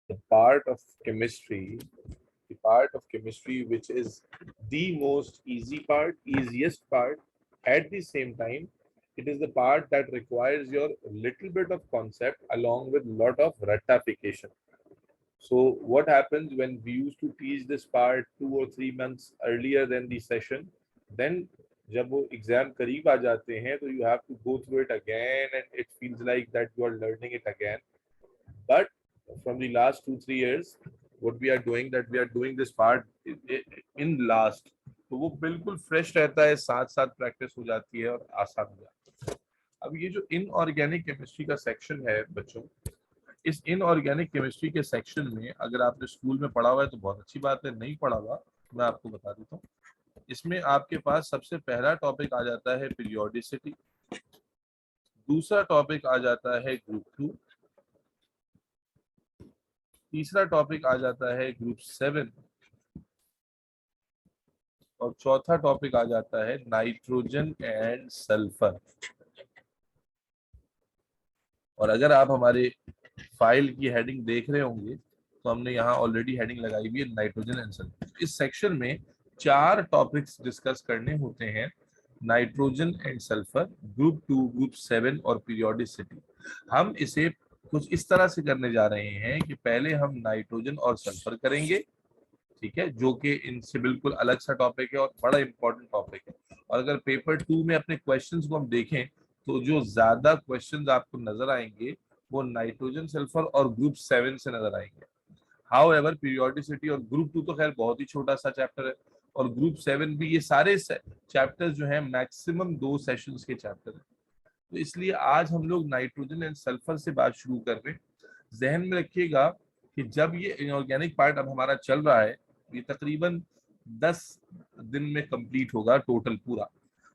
the part of chemistry, the part of chemistry which is the most easiest part. At the same time, it is the part that requires your little bit of concept along with lot of rectification. So what happens when we used to teach this part 2 or 3 months earlier than the session, then जब वो exam करीब आ जाते हैं तो you have to go through it again and it feels like that you are learning it again. But from the last 2 3 years, what we are doing that we are doing this part in last, तो वो बिल्कुल fresh रहता है, साथ साथ practice हो जाती है और आसान हो जाता है. अब ये जो इनऑर्गेनिक केमिस्ट्री का सेक्शन है बच्चों, इस इनऑर्गेनिक केमिस्ट्री के सेक्शन में अगर आपने स्कूल में पढ़ा हुआ है तो बहुत अच्छी बात है, नहीं पढ़ा हुआ मैं आपको बता देता हूँ. इसमें आपके पास सबसे पहला टॉपिक आ जाता है पीरियोडिसिटी, दूसरा टॉपिक आ जाता है ग्रुप 2, तीसरा टॉपिक आ जाता है ग्रुप 7 और चौथा टॉपिक आ जाता है नाइट्रोजन एंड सल्फर. और अगर आप हमारे फाइल की हेडिंग देख रहे होंगे तो हमने यहाँ ऑलरेडी हेडिंग लगाई हुई है नाइट्रोजन एंड सल्फर. इस सेक्शन में 4 टॉपिक्स डिस्कस करने होते हैं, nitrogen and sulphur, group 2, group 7 और पीरियोडिसिटी. हम इसे कुछ इस तरह से करने जा रहे हैं कि पहले हम नाइट्रोजन और सल्फर करेंगे, ठीक है, जो कि इनसे बिल्कुल अलग सा टॉपिक है और बड़ा इंपॉर्टेंट टॉपिक है. और अगर पेपर 2 में अपने क्वेश्चंस को हम देखें तो जो ज्यादा क्वेश्चंस आपको नजर आएंगे वो नाइट्रोजन सल्फर और ग्रुप 7 से नजर आएंगे. हाउएवर पीरियोडिसिटी और ग्रुप 2 तो खैर बहुत ही छोटा सा चैप्टर है और ग्रुप 7 भी, ये सारे चैप्टर्स जो हैं मैक्सिमम 2 सेशंस के चैप्टर हैं. तो इसलिए आज हम लोग नाइट्रोजन एंड सल्फर से बात शुरू कर रहे हैं. जहन में रखिएगा कि जब ये इनऑर्गेनिक पार्ट अब हमारा चल रहा है, ये तकरीबन 10 दिन में कंप्लीट होगा टोटल पूरा.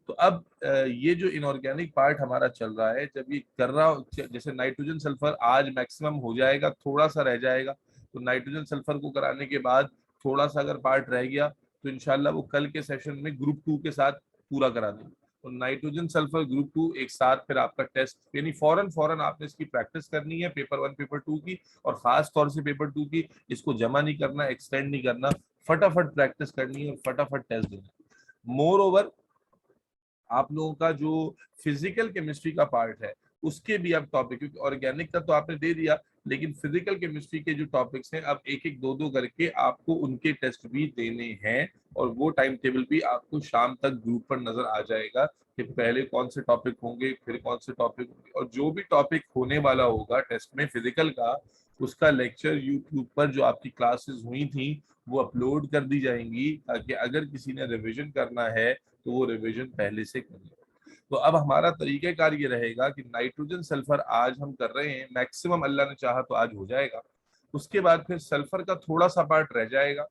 तो अब ये जो इनऑर्गेनिक पार्ट हमारा चल रहा है, जब ये कर रहा, जैसे नाइट्रोजन सल्फर आज मैक्सिमम हो जाएगा, थोड़ा सा रह जाएगा, तो नाइट्रोजन सल्फर को कराने के बाद थोड़ा सा अगर पार्ट रह गया तो इंशाल्लाह वो कल के सेशन में ग्रुप 2 के साथ पूरा करा देंगे. तो नाइट्रोजन सल्फर ग्रुप 2 एक साथ फिर आपका टेस्ट, यानी फौरन आपने इसकी प्रैक्टिस करनी है पेपर 1 पेपर 2 की, और खास तौर से पेपर 2 की. इसको जमा नहीं करना, एक्सटेंड नहीं करना, फटाफट प्रैक्टिस करनी है और फटाफट टेस्ट देना. मोर ओवर आप लोगों का जो फिजिकल केमिस्ट्री का पार्ट है उसके भी अब टॉपिक, क्योंकि ऑर्गेनिक का तो आपने दे दिया, लेकिन फिजिकल केमिस्ट्री के जो टॉपिक्स हैं अब एक एक दो दो करके आपको उनके टेस्ट भी देने हैं. और वो टाइम टेबल भी आपको शाम तक ग्रुप पर नजर आ जाएगा कि पहले कौन से टॉपिक होंगे, फिर कौन से टॉपिक होंगे, और जो भी टॉपिक होने वाला होगा टेस्ट में फिजिकल का, उसका लेक्चर यूट्यूब पर जो आपकी क्लासेस हुई थी वो अपलोड कर दी जाएंगी, ताकि अगर किसी ने रिविजन करना है तो वो रिवीजन पहले से करें. तो अब हमारा तरीकेकार ये रहेगा कि नाइट्रोजन सल्फर आज हम कर रहे हैं, मैक्सिमम अल्लाह ने चाहा तो आज हो जाएगा. उसके बाद फिर सल्फर का थोड़ा सा पार्ट रह जाएगा,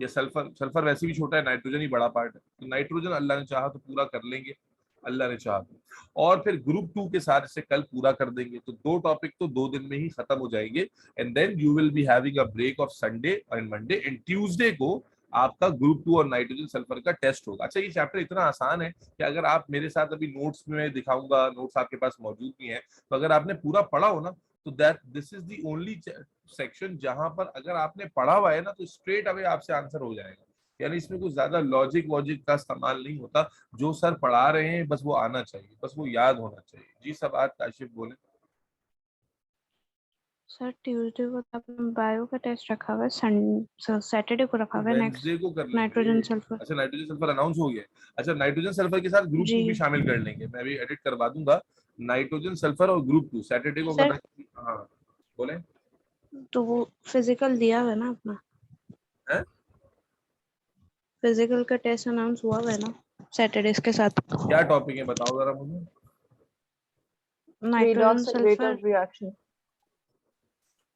या सल्फर वैसे भी छोटा है, नाइट्रोजन ही बड़ा पार्ट है, तो नाइट्रोजन अल्लाह ने चाहा तो पूरा कर लेंगे, अल्लाह ने चाहा तो. और फिर ग्रुप 2 के साथ इसे कल पूरा कर देंगे, तो 2 टॉपिक तो 2 दिन में ही खत्म हो जाएंगे. And then you will be having a break of Sunday and Monday, and Tuesday को आपका ग्रुप 2 और नाइट्रोजन सल्फर का टेस्ट होगा. अच्छा, ये चैप्टर इतना आसान है कि अगर आप मेरे साथ अभी नोट्स में दिखाऊंगा, नोट्स आपके पास मौजूद भी हैं, तो अगर आपने पूरा पढ़ा हो ना, तो that this is the only section जहां पर अगर आपने पढ़ा हुआ है ना तो स्ट्रेट अवे आपसे आंसर हो जाएगा. यानी इसमें कुछ ज्यादा लॉजिक वॉजिक का इस्तेमाल नहीं होता, जो सर पढ़ा रहे हैं बस वो आना चाहिए, बस वो याद होना चाहिए. जी सब आज काशिफ बोले. सर ट्यूसडे को तो आपने बायो का टेस्ट रखा हुआ है, सैटरडे को रखा हुआ है वेंसडे नेक्स्ट को कर नाइट्रोजन लेंगे. सल्फर. अच्छा, नाइट्रोजन सल्फर अनाउंस हो गया. अच्छा, नाइट्रोजन सल्फर के साथ ग्रुप जी 2 भी शामिल कर लेंगे, मैं भी एडिट करवा दूंगा. नाइट्रोजन सल्फर और ग्रुप 2 सैटरडे को सर, करना. हाँ बोले. तो वो फिजिकल दिया हुआ है ना अपना, हैं? फिजिकल का टेस्ट अनाउंस हुआ हुआ है ना सैटरडे के साथ. क्या टॉपिक है बताओ जरा मुझे. Nitrogen redox and rate sulphur. of reaction.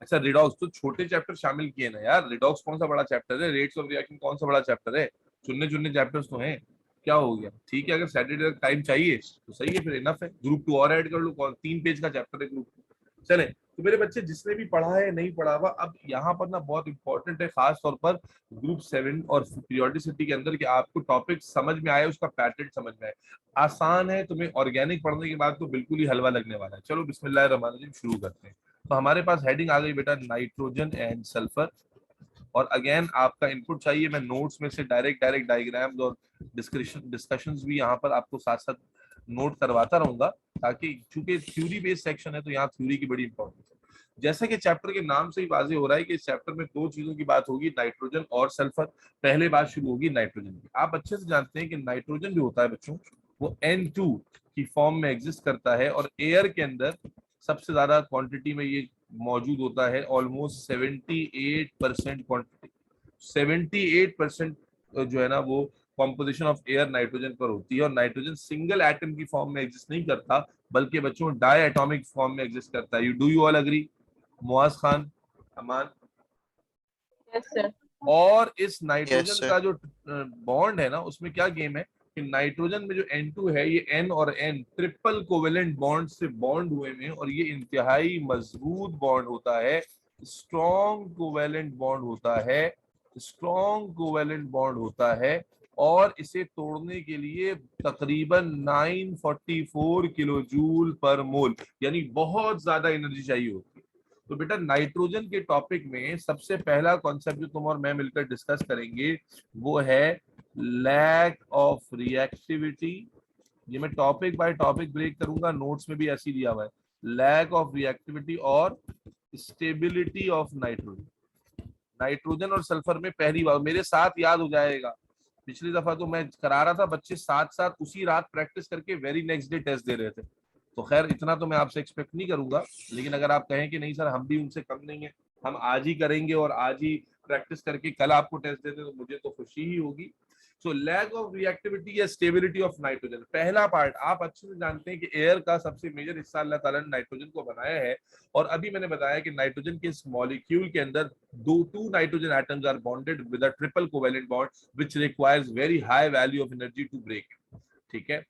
अच्छा, रिडॉक्स तो छोटे चैप्टर शामिल किए ना यार, रिडॉक्स कौन सा बड़ा चैप्टर है, रेट्स ऑफ रिएक्शन कौन सा बड़ा चैप्टर है, चुनने चुनने चैप्टर्स तो हैं. क्या हो गया, ठीक है, अगर सैटरडे तक टाइम चाहिए तो सही है, फिर इनफ है. ग्रुप 2 और ऐड कर लो, 3 पेज का चैप्टर है ग्रुप 2. चले, तो मेरे बच्चे जिसने भी पढ़ा है नहीं पढ़ा हुआ, अब यहाँ पर ना बहुत इंपॉर्टेंट है खास तौर पर ग्रुप 7 और पीरियोडिसिटी के अंदर कि आपको टॉपिक समझ में आए, उसका पैटर्न समझ में आए. आसान है, तुम्हें ऑर्गेनिक पढ़ने के बाद तो बिल्कुल ही हलवा लगने वाला है. चलो बिस्मिल्लाह रहमान रहीम शुरू करते हैं. तो हमारे पास हेडिंग आ गई बेटा नाइट्रोजन एंड सल्फर। और अगेन आपका इनपुट चाहिए, मैं नोट्स में से डायरेक्ट डायग्राम्स और डिस्कशंस भी यहाँ पर आपको साथ साथ नोट करवाता रहूंगा, ताकि चूंकि थ्योरी बेस्ड सेक्शन है तो यहाँ थ्योरी की बड़ी इंपॉर्टेंस है। जैसा कि चैप्टर के नाम से ही वाजे हो रहा है कि इस चैप्टर में दो चीजों की बात होगी, नाइट्रोजन और सल्फर। पहले बात शुरू होगी नाइट्रोजन की। आप अच्छे से जानते हैं कि नाइट्रोजन जो होता है बच्चों, वो N2 की फॉर्म में एग्जिस्ट करता है और एयर के अंदर सबसे ज्यादा क्वांटिटी में ये मौजूद होता है, ऑलमोस्ट 78% क्वांटिटी, 78% जो है ना वो कॉम्पोजिशन ऑफ एयर नाइट्रोजन पर होती है। और नाइट्रोजन सिंगल एटम की फॉर्म में एग्जिस्ट नहीं करता, बल्कि बच्चों डाई एटॉमिक फॉर्म में एग्जिस्ट करता है। Do you all agree? Muaz Khan, Aman? Yes sir. और इस Yes, नाइट्रोजन sir. का जो बॉन्ड है ना, उसमें क्या गेम है कि नाइट्रोजन में जो N2 है, ये N और N ट्रिपल कोवेलेंट बॉन्ड से बॉन्ड हुए हैं और ये इंतहाई मजबूत बॉन्ड होता है, स्ट्रॉन्ग कोवेलेंट बॉन्ड होता है, स्ट्रॉन्ग कोवेलेंट बॉन्ड होता है। और इसे तोड़ने के लिए तकरीबन 944 किलो जूल पर मोल, यानी बहुत ज्यादा एनर्जी चाहिए होती है। तो बेटा नाइट्रोजन के टॉपिक में सबसे पहला कॉन्सेप्ट जो तुम और मैं मिलकर डिस्कस करेंगे वो है लैक ऑफ रिएक्टिविटी। ये मैं टॉपिक बाय टॉपिक ब्रेक करूंगा, नोट्स में भी ऐसे ही दिया हुआ है, लैक ऑफ रिएक्टिविटी और स्टेबिलिटी ऑफ नाइट्रोजन। नाइट्रोजन और सल्फर में पहली बार मेरे साथ याद हो जाएगा, पिछली दफा तो मैं करा रहा था, बच्चे साथ साथ उसी रात प्रैक्टिस करके वेरी नेक्स्ट डे टेस्ट दे रहे थे। तो खैर इतना तो मैं आपसे एक्सपेक्ट नहीं करूंगा, लेकिन अगर आप कहें कि नहीं सर हम भी उनसे कम नहीं है, हम आज ही करेंगे और आज ही प्रैक्टिस करके कल आपको टेस्ट देते, तो मुझे तो खुशी ही होगी। सो लैक ऑफ रिएक्टिविटी या स्टेबिलिटी ऑफ नाइट्रोजन, पहला पार्ट आप अच्छे से जानते हैं कि एयर का सबसे मेजर हिस्सा अल्लाह ताला ने नाइट्रोजन को बनाया है। और अभी मैंने बताया कि नाइट्रोजन के इस मॉलिक्यूल के अंदर two nitrogen atoms are bonded with a triple covalent bond which requires very high value of energy to break. ठीक है,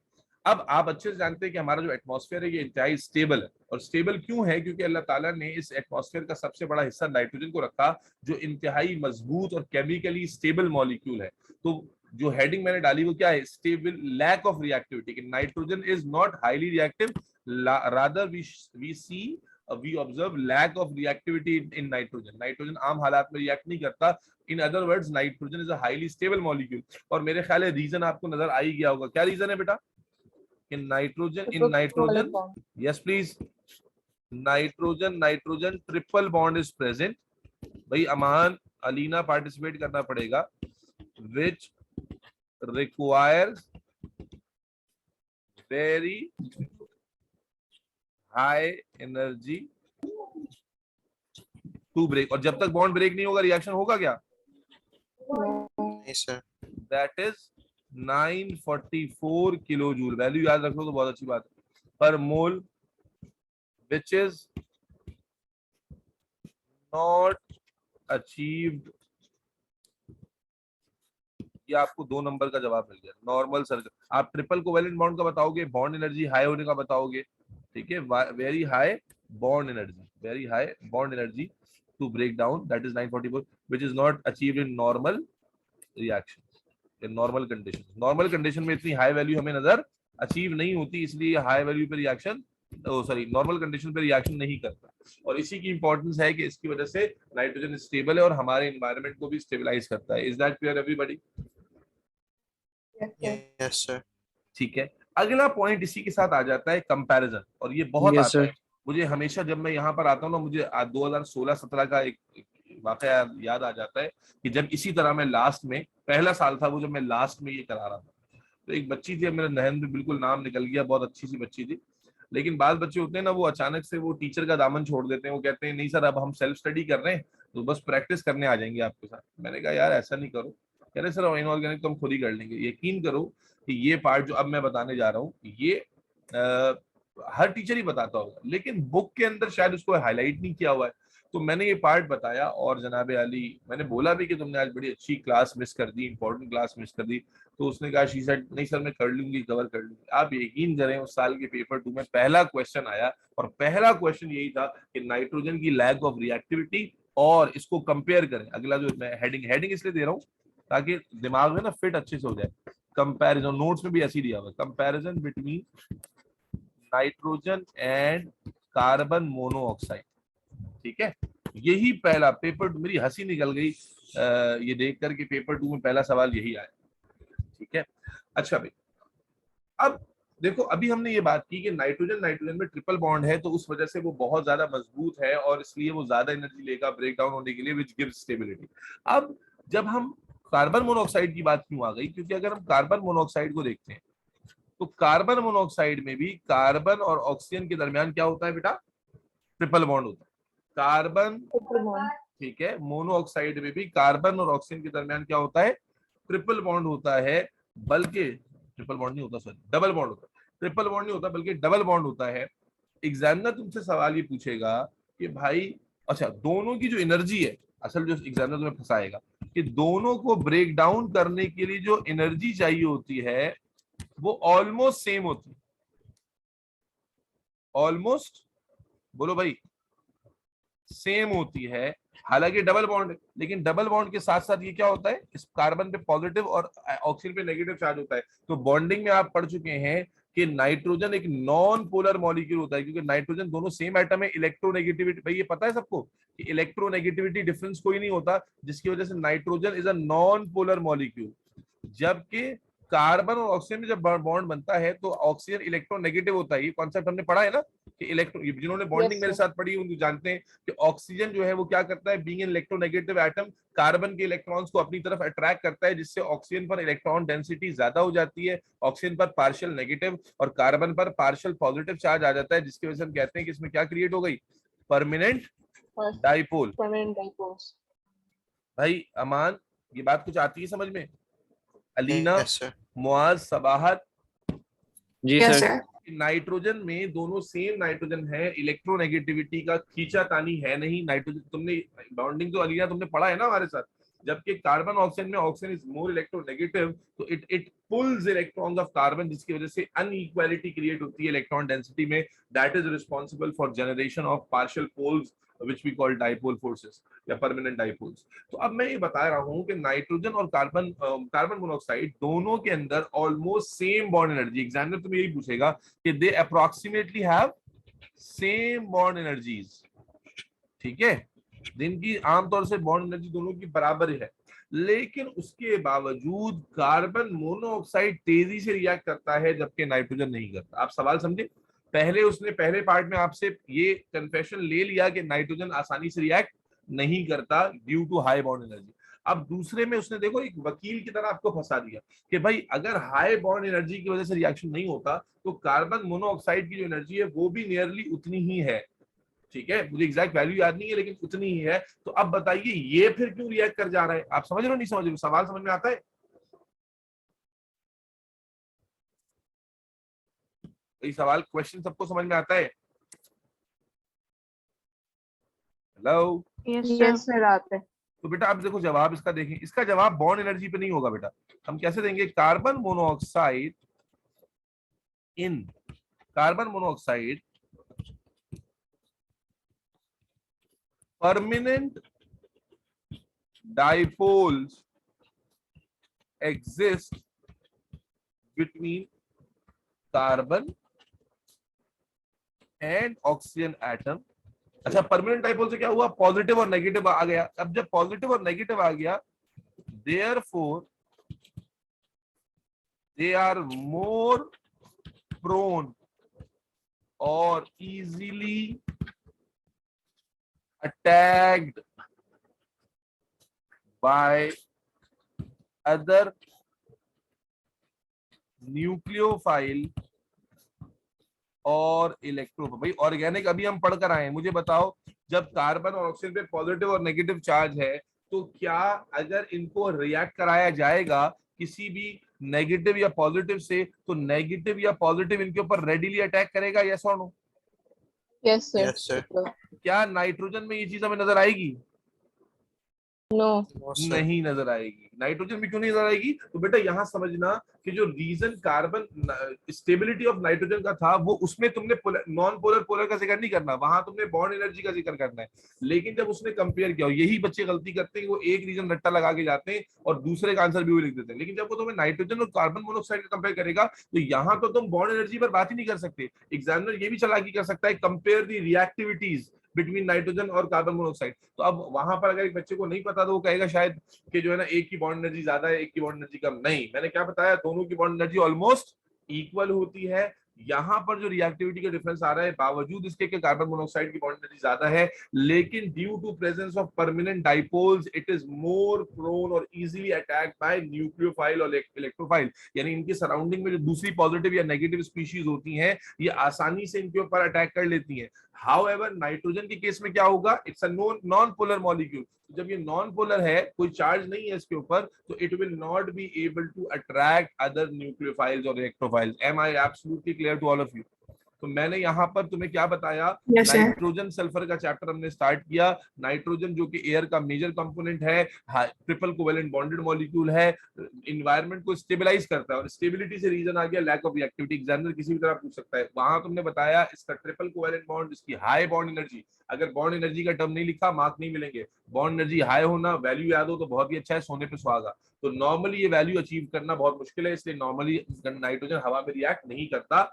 अब आप अच्छे से जानते हैं कि हमारा जो एटमॉस्फेयर है ये इंतहाई स्टेबल है। और स्टेबल क्यों है? क्योंकि अल्लाह ताला ने इस एटमॉस्फेयर का सबसे बड़ा हिस्सा नाइट्रोजन को रखा, जो इंतहाई मजबूत और केमिकली स्टेबल मॉलिक्यूल है। तो जो हेडिंग मैंने डाली वो क्या है? स्टेबल, लैक ऑफ रिएक्टिविटी, कि nitrogen is not highly reactive, rather we see we observe lack of reactivity in nitrogen. Nitrogen आम हालात में रिएक्ट नहीं करता। In other words nitrogen is a highly stable molecule. और मेरे ख्याल है रीजन आपको नजर आ ही गया होगा। क्या रीजन है बेटा? in nitrogen, yes please, nitrogen triple bond is present. भाई अमान, अलीना पार्टिसिपेट करना पड़ेगा, which requires very high energy to break। और जब तक बॉन्ड ब्रेक नहीं होगा रिएक्शन होगा क्या? नहीं sir. That is 944 kilo joule. Value याद रखो तो बहुत अच्छी बात है, पर मोल, which is not achieved। ये आपको 2 नंबर का जवाब मिल गया। नॉर्मल सर्कल, आप ट्रिपल कोवेलेंट बॉन्ड का बताओगे, बॉन्ड एनर्जी हाई होने का बताओगे, ठीक है, very high bond energy, very high bond energy to break down, that is 944 which is not achieved in normal reaction, in normal condition. Normal condition में इतनी high value हमें नजर अचीव नहीं होती, इसलिए हाई वैल्यू पे रिएक्शन, सॉरी नॉर्मल कंडीशन पे reaction नहीं करता। और इसी की इंपॉर्टेंस है कि इसकी वजह से नाइट्रोजन स्टेबल है और हमारे एनवायरनमेंट को भी स्टेबलाइज करता है। Is that clear everybody? Yes, sir. ठीक है, अगला पॉइंट इसी के साथ आ जाता है कंपैरिजन। और ये बहुत Yes, आता sir. है मुझे हमेशा, जब मैं यहाँ पर आता हूँ ना, मुझे 2016-17 का एक वाकया याद आ जाता है कि जब इसी तरह मैं लास्ट में, पहला साल था वो जब मैं लास्ट में ये करा रहा था, तो एक बच्ची थी, मेरे नहन में बिल्कुल नाम निकल गया, बहुत अच्छी सी बच्ची थी। लेकिन बाल बच्चे होते हैं ना, वो अचानक से वो टीचर का दामन छोड़ देते हैं, वो कहते हैं नहीं सर अब हम सेल्फ स्टडी कर रहे हैं, तो बस प्रैक्टिस करने आ जाएंगे आपके साथ। मैंने कहा यार ऐसा नहीं करो। कह रहे सर इनऑर्गेनिक तो हम खुद ही कर लेंगे। यकीन करो कि ये पार्ट जो अब मैं बताने जा रहा हूँ, ये हर टीचर ही बताता होगा, लेकिन बुक के अंदर शायद उसको हाईलाइट नहीं किया हुआ है। तो मैंने ये पार्ट बताया और जनाब अली, मैंने बोला भी कि तुमने आज बड़ी अच्छी क्लास मिस कर दी, इंपॉर्टेंट क्लास मिस कर दी। तो उसने कहा शी सेड नहीं सर मैं कर लूंगी, कवर कर लूंगी। आप यकीन करें उस साल के पेपर 2 में पहला क्वेश्चन आया और पहला क्वेश्चन यही था कि नाइट्रोजन की लैक ऑफ रिएक्टिविटी और इसको कंपेयर करें। अगला जो मैं हेडिंग इसलिए दे रहा हूँ ताकि दिमाग में ना फिट अच्छे से हो जाए। कंपैरिजन, नोट्स में भी ऐसे ही दिया हुआ है, comparison between nitrogen and carbon monoxide. ठीक है, यही पहला पेपर, मेरी हंसी निकल गई ये देख करके पेपर 2 में पहला सवाल यही आया। ठीक है, अच्छा भाई, अब देखो अभी हमने ये बात की कि नाइट्रोजन नाइट्रोजन में ट्रिपल बॉन्ड है तो उस वजह से वो बहुत ज्यादा मजबूत है और इसलिए वो ज्यादा एनर्जी लेगा ब्रेक डाउन होने के लिए, विच गिव्स स्टेबिलिटी। अब जब हम कार्बन मोनोऑक्साइड की बात क्यों आ गई, क्योंकि अगर हम कार्बन मोनोऑक्साइड को देखते हैं तो कार्बन मोनोऑक्साइड में भी कार्बन और ऑक्सीजन के दरमियान क्या होता है बेटा, ट्रिपल बॉन्ड होता है। कार्बन, ठीक है, मोनोऑक्साइड में भी कार्बन और ऑक्सीजन के दरमियान क्या होता है, ट्रिपल बॉन्ड होता है, बल्कि ट्रिपल बॉन्ड नहीं होता, सॉरी डबल बॉन्ड होता है। ट्रिपल बॉन्ड नहीं होता बल्कि डबल बॉन्ड होता है। एग्जामिनर तुमसे सवाल ये पूछेगा कि भाई अच्छा दोनों की जो एनर्जी है, असल जो एग्जामिनर तुम्हें फंसाएगा कि दोनों को ब्रेक डाउन करने के लिए जो एनर्जी चाहिए होती है वो ऑलमोस्ट सेम होती है। ऑलमोस्ट बोलो भाई, सेम होती है। हालांकि डबल बॉन्ड है, लेकिन डबल बॉन्ड के साथ साथ ये क्या होता है, इस कार्बन पे पॉजिटिव और ऑक्सीजन पे नेगेटिव चार्ज होता है। तो बॉन्डिंग में आप पढ़ चुके हैं कि नाइट्रोजन एक नॉन पोलर मॉलिक्यूल होता है, क्योंकि नाइट्रोजन दोनों सेम एटम है। इलेक्ट्रोनेगेटिविटी भाई ये पता है सबको कि इलेक्ट्रोनेगेटिविटी डिफरेंस कोई नहीं होता, जिसकी वजह से nitrogen is a non polar molecule. जबकि कार्बन और ऑक्सीजन में जब बॉन्ड बनता है तो ऑक्सीजन इलेक्ट्रोनेगेटिव होता है। ये कॉन्सेप्ट हमने पढ़ा है ना कि इलेक्ट्रो, जिन्होंने बॉन्डिंग मेरे साथ पढ़ी उनको जानते हैं कि ऑक्सीजन जो है वो क्या करता है, being an electronegative atom, carbon के इलेक्ट्रॉन्स को अपनी तरफ अट्रैक्ट करता है, जिससे ऑक्सीजन पर इलेक्ट्रॉन डेंसिटी ज्यादा हो जाती है, ऑक्सीजन पर पार्शियल नेगेटिव और कार्बन पर पार्शियल पॉजिटिव चार्ज आ जाता है, जिसकी वजह से हम कहते हैं कि इसमें क्या क्रिएट हो गई, परमानेंट डाइपोल। भाई अमान, ये बात कुछ आती है समझ में? अलीना, मुआज, सबाहत, जी सर। नाइट्रोजन में दोनों सेम नाइट्रोजन है, इलेक्ट्रोनेगेटिविटी का खींचातानी है नहीं। नाइट्रोजन तुमने बॉन्डिंग तो अलीना तुमने पढ़ा है ना हमारे साथ, जबकि कार्बन ऑक्सीजन में ऑक्सीजन इज मोर इलेक्ट्रोनेगेटिव, तो it pulls electrons of carbon, जिसकी वजह से अनइक्वालिटी क्रिएट होती है इलेक्ट्रॉन डेंसिटी में। That is responsible for generation of partial poles which we call dipole forces या permanent dipoles। तो अब मैं ये बता रहा हूं कि नाइट्रोजन और कार्बन मोनोऑक्साइड दोनों के अंदर almost same bond energy, examiner तुम्हें यही पूछेगा कि they approximately have same bond energies. ठीक है, जिनकी आमतौर से बॉन्ड एनर्जी दोनों की बराबर है, लेकिन उसके बावजूद कार्बन मोनोऑक्साइड तेजी से रिएक्ट करता है जबकि नाइट्रोजन नहीं करता। आप सवाल समझे? पहले उसने पहले पार्ट में आपसे ये कन्फेशन ले लिया कि नाइट्रोजन आसानी से रिएक्ट नहीं करता due to high bond energy. अब दूसरे में उसने देखो एक वकील की तरह आपको फंसा दिया कि भाई अगर हाई बॉन्ड एनर्जी की वजह से रिएक्शन नहीं होता तो कार्बन मोनोऑक्साइड की जो एनर्जी है वो भी नियरली उतनी ही है। ठीक है, मुझे एग्जैक्ट वैल्यू याद नहीं है लेकिन उतनी ही है। तो अब बताइए ये फिर क्यों रिएक्ट कर जा रहा है? आप समझ रहे हो नहीं समझ रहे हो? सवाल समझ में आता है? ये सवाल क्वेश्चन सबको समझ में आता है? हेलो, यस सर आता है। तो बेटा अब देखो जवाब इसका देखें, इसका जवाब बॉन्ड एनर्जी पे नहीं होगा बेटा। हम कैसे देंगे? Carbon monoxide in carbon monoxide permanent dipoles exist between carbon and oxygen atom. अच्छा, परमानेंट डाइपोल से क्या हुआ? पॉजिटिव और नेगेटिव आ गया। अब जब पॉजिटिव और नेगेटिव आ गया, therefore they are more prone और easily attacked by other nucleophile और इलेक्ट्रोफाइल। भाई ऑर्गेनिक अभी हम पढ़ कर आए हैं, मुझे बताओ जब कार्बन और ऑक्सीजन पे पॉजिटिव और नेगेटिव चार्ज है तो क्या अगर इनको रिएक्ट कराया जाएगा किसी भी नेगेटिव या पॉजिटिव से तो नेगेटिव या पॉजिटिव इनके ऊपर रेडिली अटैक करेगा? यस और नो? Yes sir. क्या नाइट्रोजन में ये चीज हमें नजर आएगी? नो नहीं नजर आएगी। नाइट्रोजन में क्यों नहीं नजर आएगी? तो बेटा यहां समझना कि जो reason carbon stability of nitrogen का था वो उसमें तुमने नॉन पोलर पोलर का जिक्र नहीं करना, वहां तुमने बॉन्ड एनर्जी का जिक्र करना है। लेकिन जब उसने कंपेयर किया, यही बच्चे गलती करते हैं कि वो एक रीजन रट्टा लगा के जाते हैं और दूसरे का आंसर भी वो लिख देते हैं। लेकिन जब वो तुम्हें नाइट्रोजन और कार्बन मोनोऑक्साइड का कंपेयर करेगा तो यहाँ तो तुम बॉन्ड एनर्जी पर बात ही नहीं कर सकते। एग्जामिनर ये भी चालाकी कर सकता है, compare the reactivities between nitrogen और कार्बन मोनोऑक्साइड। तो अब वहां पर अगर एक बच्चे को नहीं पता तो वो कहेगा शायद कि जो है ना एक की बॉन्ड एनर्जी ज्यादा है, एक की बॉन्ड एनर्जी कम। नहीं, मैंने क्या बताया, दोनों की बॉन्ड एनर्जी ऑलमोस्ट इक्वल होती है। यहाँ पर जो रिएक्टिविटी का डिफरेंस आ रहा है, बावजूद इसके कि कार्बन मोनोऑक्साइड की बॉन्ड एनर्जी ज्यादा है, लेकिन due to presence of permanent dipoles it is more prone और इजीली अटैक्ड बाय न्यूक्लियोफाइल और इलेक्ट्रोफाइल। यानी इनके सराउंडिंग में जो दूसरी पॉजिटिव या नेगेटिव स्पीशीज होती हैं, ये आसानी से इनके ऊपर अटैक कर लेती हैं। हाउएवर नाइट्रोजन के केस में क्या होगा, it's a non polar molecule. जब ये नॉन पोलर है, कोई चार्ज नहीं है इसके ऊपर, तो it will not be able to attract other nucleophiles और electrophiles. Am I absolutely clear to all of you? तो मैंने यहाँ पर तुम्हें क्या बताया, नाइट्रोजन सल्फर का चैप्टर हमने स्टार्ट किया। नाइट्रोजन जो कि एयर का मेजर कंपोनेंट है, ट्रिपल कोवेलेंट बॉन्डेड मॉलिक्यूल है, इन्वायरमेंट को स्टेबलाइज करता है। और स्टेबिलिटी से रीजन आ गया लैक ऑफ रिएक्टिविटी। एग्जामिनर किसी भी तरह पूछ सकता है। वहां तुमने बताया इसका ट्रिपल कोवेलेंट बॉन्ड, इसकी हाई बॉन्ड एनर्जी। अगर बॉन्ड एनर्जी का टर्म नहीं लिखा मार्क नहीं मिलेंगे। बॉन्ड एनर्जी हाई होना, वैल्यू याद हो तो बहुत ही अच्छा है, सोने पे सुहागा। तो नॉर्मली ये वैल्यू अचीव करना बहुत मुश्किल है, इसलिए नॉर्मली नाइट्रोजन हवा में रिएक्ट नहीं करता।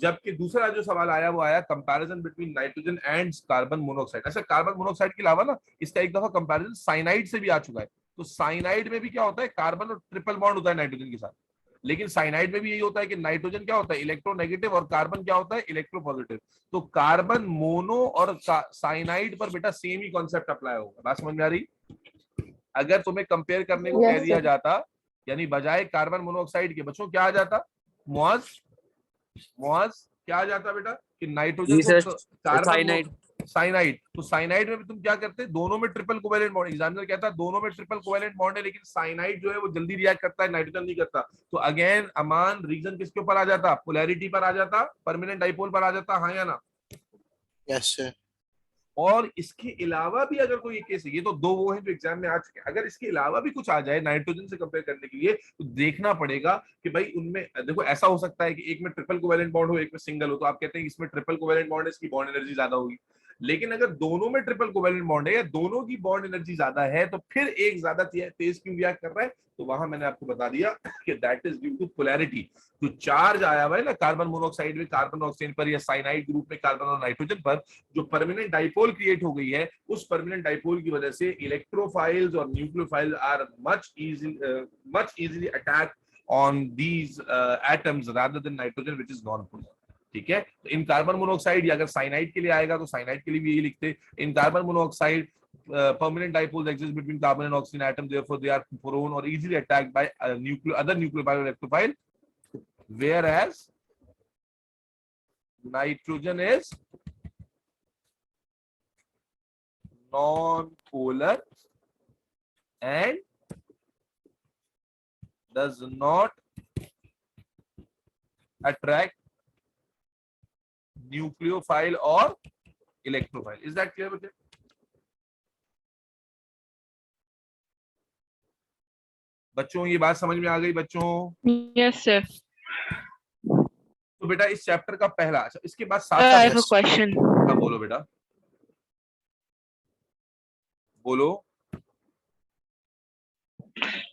जबकि दूसरा जो सवाल आया वो आया comparison between nitrogen and carbon monoxide. ऐसा कार्बन मोनोऑक्साइड के अलावा ना इसका एक दफा कंपैरिजन साइनाइड से भी आ चुका है। तो साइनाइड में भी क्या होता है, कार्बन और ट्रिपल बॉन्ड होता है नाइट्रोजन के साथ। लेकिन साइनाइड में भी यही होता है कि नाइट्रोजन क्या होता है, इलेक्ट्रोनेगेटिव, और कार्बन क्या होता है, इलेक्ट्रोपॉजिटिव। तो कार्बन मोनो और साइनाइड पर बेटा सेम ही कॉन्सेप्ट अप्लाई होगा। बात समझ में आ रही? अगर तुम्हें कंपेयर करने को कह दिया जाता, यानी बजाय कार्बन मोनोऑक्साइड के बच्चों क्या आ जाता, मुआज क्या आ जाता बेटा, कि नाइट्रोजन को कार्बन साइनाइड। तो साइनाइड में भी तुम क्या करते, दोनों में ट्रिपल कोवेलेंट बॉन्ड। एग्जामिनर कहता है दोनों में ट्रिपल कोवेलेंट बॉन्ड है, लेकिन साइनाइड जो है वो जल्दी रिएक्ट करता है, नाइट्रोजन नहीं करता। तो अगेन अमान रीजन किसके ऊपर आ जाता, पोलैरिटी पर आ जाता, परमानेंट डाइपोल पर आ जाता, हाँ या ना? Yes sir. और इसके अलावा भी अगर कोई केस है, ये तो दो वो हैं जो एग्जाम में आ चुके हैं, अगर इसके अलावा भी कुछ आ जाए नाइट्रोजन से कंपेयर करने के लिए, तो देखना पड़ेगा कि भाई उनमें देखो ऐसा हो सकता है कि एक में ट्रिपल कोवेलेंट बॉन्ड हो, एक में सिंगल हो, तो आप कहते हैं इसमें ट्रिपल कोवेलेंट बॉन्ड है, इसकी बॉन्ड एनर्जी ज्यादा होगी। लेकिन अगर दोनों में ट्रिपल कोवेलेंट बॉन्ड है या दोनों की बॉन्ड एनर्जी ज्यादा है, तो फिर एक ज्यादा तेज क्यों रिएक्ट कर रहा है? तो वहां मैंने आपको बता दिया कि that is due to polarity. जो चार्ज आया हुआ है ना कार्बन मोनोऑक्साइड में कार्बन ऑक्सीजन पर, या साइनाइड ग्रुप में कार्बन और नाइट्रोजन पर, जो परमानेंट डाइपोल क्रिएट हो गई है, उस परमानेंट डाइपोल की वजह से इलेक्ट्रोफाइल्स और nucleophiles are much easily attack on these atoms rather than nitrogen which is non polar. ठीक है, तो इन कार्बन मोनोऑक्साइड, या अगर साइनाइड के लिए आएगा तो साइनाइड के लिए भी यही लिखते, in carbon monoxide permanent dipoles exist between carbon and oxygen atom, therefore they are prone or easily attacked by other nucleophile or electrophile, whereas nitrogen is non-polar and does not attract nucleophile or electrophile. Is that clear with you? बच्चों ये बात समझ में आ गई बच्चों? Yes sir. तो बेटा इस चैप्टर का पहला, अच्छा इसके बाद साथ आई हैव अ क्वेश्चन। हाँ बोलो बेटा, बोलो।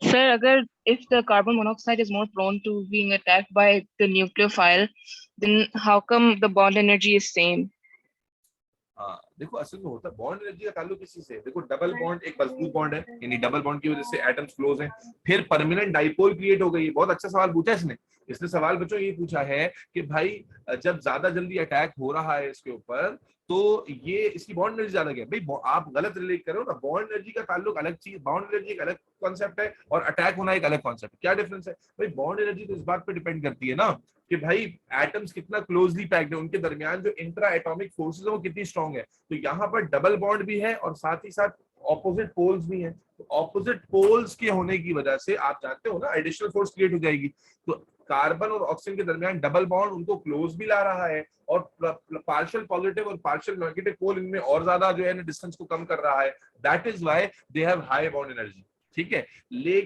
सर, अगर if the carbon monoxide is more prone to being attacked by the nucleophile, then how come the bond energy is same? हाँ देखो असल में होता है बॉन्ड एनर्जी का ताल्लुक किसी से, देखो डबल बॉन्ड एक मजबूत बॉन्ड है, यानी डबल बॉन्ड की वजह से एटम्स क्लोज हैं, फिर परमानेंट डाइपोल क्रिएट हो गई है। बहुत अच्छा सवाल पूछा इसने सवाल बच्चों ये पूछा है कि भाई जब ज्यादा जल्दी अटैक हो रहा है इसके ऊपर, तो ये इसकी बॉन्ड एनर्जी ज्यादा क्या है? भाई आप गलत रिलेट करो ना, बॉन्ड एनर्जी का ताल्लुक अलग चीज, बॉन्ड एनर्जी एक अलग कॉन्सेप्ट है और अटैक होना एक अलग कॉन्सेप्ट है। क्या डिफरेंस है भाई? बॉन्ड एनर्जी तो इस बात पे डिपेंड करती है ना कि भाई एटम्स कितना क्लोजली पैक्ड है, उनके दरमियान जो इंट्रा एटॉमिक फोर्सेस है वो कितनी स्ट्रांग है। तो यहाँ पर डबल बॉन्ड भी है और साथ ही साथ ऑपोजिट पोल्स भी हैं। तो ऑपोजिट पोल्स के होने की वजह से आप जानते हो ना एडिशनल फोर्स क्रिएट हो जाएगी। तो कार्बन और ऑक्सीजन के दरमियान डबल बॉन्ड उनको क्लोज भी ला रहा है और पार्शियल पॉजिटिव और पार्शियल नेगेटिव पोल इनमें और ज्यादा जो है ना डिस्टेंस को कम कर रहा है। That is why they have high bond energy. ठीक है, लेकिन